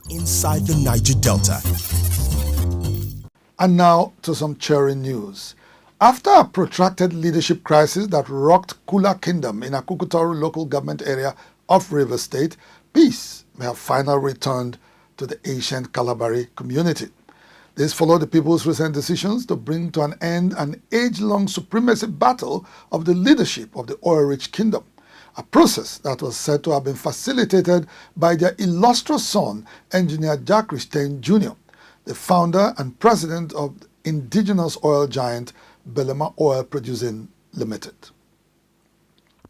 inside the Niger Delta. And now to some cheering news. After a protracted leadership crisis that rocked Kula Kingdom in Akugha local government area of Rivers State, peace may have finally returned to the ancient Kalabari community. This followed the people's recent decisions to bring to an end an age-long supremacy battle of the leadership of the oil-rich kingdom, a process that was said to have been facilitated by their illustrious son, Engineer Tein Jr., the founder and president of indigenous oil giant Belema Oil Producing Limited.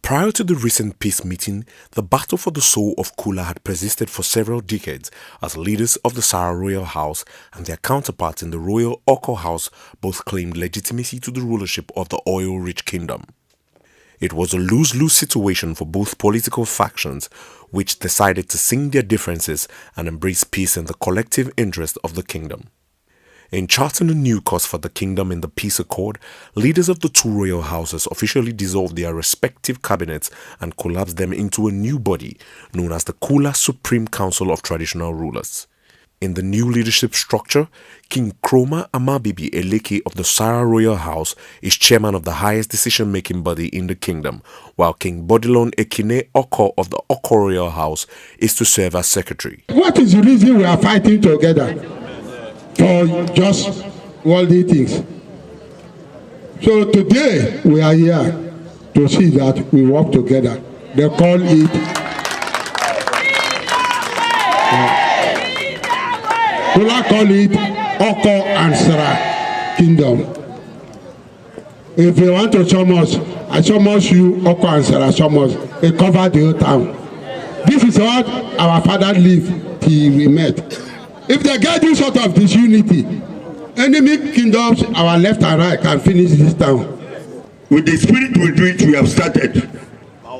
Prior to the recent peace meeting, the battle for the soul of Kula had persisted for several decades as leaders of the Sarah royal house and their counterparts in the royal Oko house both claimed legitimacy to the rulership of the oil-rich kingdom. It was a lose-lose situation for both political factions, which decided to sink their differences and embrace peace in the collective interest of the kingdom. In charting a new course for the kingdom in the peace accord, leaders of the two royal houses officially dissolved their respective cabinets and collapsed them into a new body known as the Kula Supreme Council of Traditional Rulers. In the new leadership structure, King Kroma Amabibi Eleke of the Sarah royal house is chairman of the highest decision-making body in the kingdom, while King Bodilon Ekine Oko of the Oko royal house is to serve as secretary. What is the reason we are fighting together? For just worldly things. So today we are here to see that we work together. They call it Kula call it Oko and Sarah Kingdom. If you want to summons, I summons you Oko and Sarah summons. They cover the whole town. This is what our father lived till we met. If they get this sort of disunity, enemy kingdoms, our left and right, can finish this town. With the spirit with which we have started,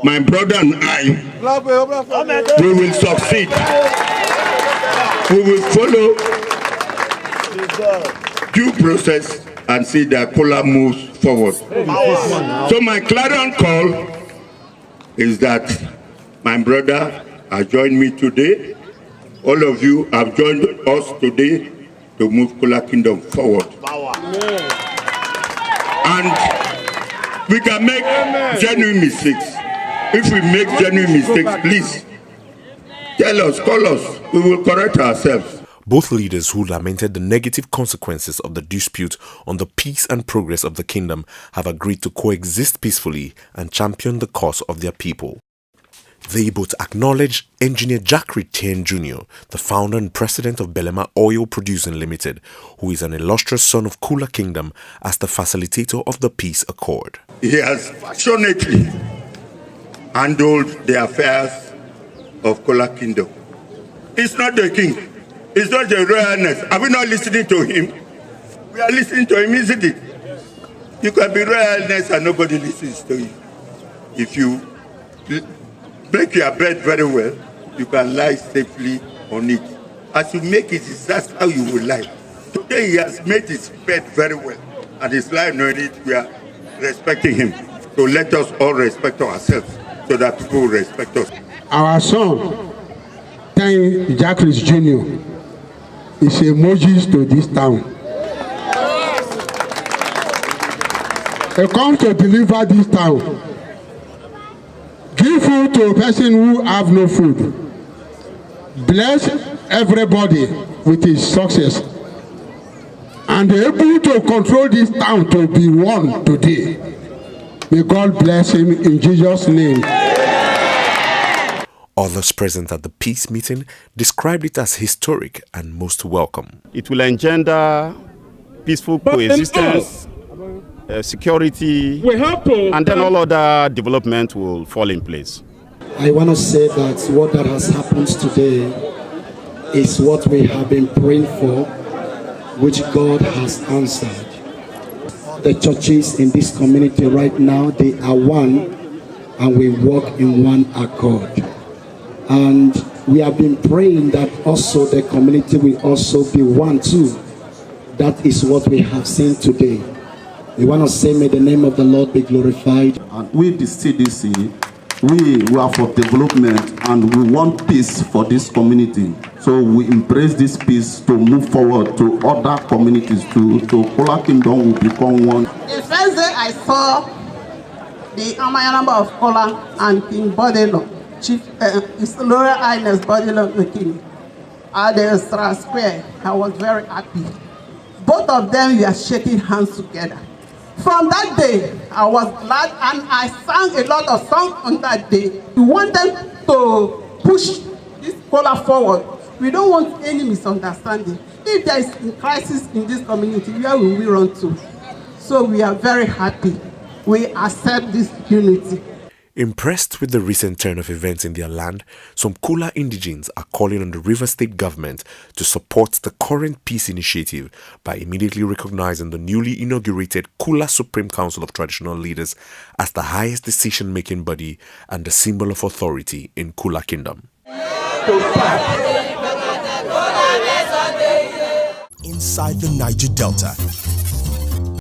my brother and I, we will succeed. We will follow due process and see that Kula moves forward. So my clarion call is that my brother has joined me today. All of you have joined us today to move Kula Kingdom forward. And we can make genuine mistakes. If we make genuine mistakes, please tell us, call us. We will correct ourselves. Both leaders who lamented the negative consequences of the dispute on the peace and progress of the kingdom have agreed to coexist peacefully and champion the cause of their people. They both acknowledged Engineer Tein Jr., the founder and president of Belema Oil Producing Limited, who is an illustrious son of Kula Kingdom, as the facilitator of the peace accord. He has passionately handled the affairs of Kula Kingdom. He's not the king. He's not the royalness. Are we not listening to him? We are listening to him, isn't it? You can be royalness and nobody listens to you. If you break your bed very well, you can lie safely on it. As you make it, that's how you will lie. Today he has made his bed very well, and he's lying on it. We are respecting him. So let us all respect ourselves, so that people will respect us. Our son, Tein Jr., is a Moses to this town. He comes to deliver this town. Give food to a person who have no food. Bless everybody with his success. And able to control this town to be one today. May God bless him in Jesus' name. Others present at the peace meeting described it as historic and most welcome. It will engender peaceful coexistence, security, and then all other development will fall in place. I want to say that what that has happened today is what we have been praying for, which God has answered. The churches in this community right now, they are one, and we work in one accord. And we have been praying that also the community will also be one too. That is what we have seen today. We want to say, may the name of the Lord be glorified. And with the CDC, We are for development and we want peace for this community. So we embrace this peace to move forward to other communities too. So Kula Kingdom will become one. The first day I saw the Amayalamba of Kula and King Bodelo, His Royal Highness Bodelo the King, at the Stra Square, I was very happy. Both of them were shaking hands together. From that day, I was glad and I sang a lot of songs on that day. We wanted to push this Kula forward. We don't want any misunderstanding. If there is a crisis in this community, where will we run to? So we are very happy. We accept this unity. Impressed with the recent turn of events in their land, some Kula indigenes are calling on the River State government to support the current peace initiative by immediately recognizing the newly inaugurated Kula Supreme Council of Traditional Leaders as the highest decision-making body and the symbol of authority in Kula Kingdom. Inside the Niger Delta,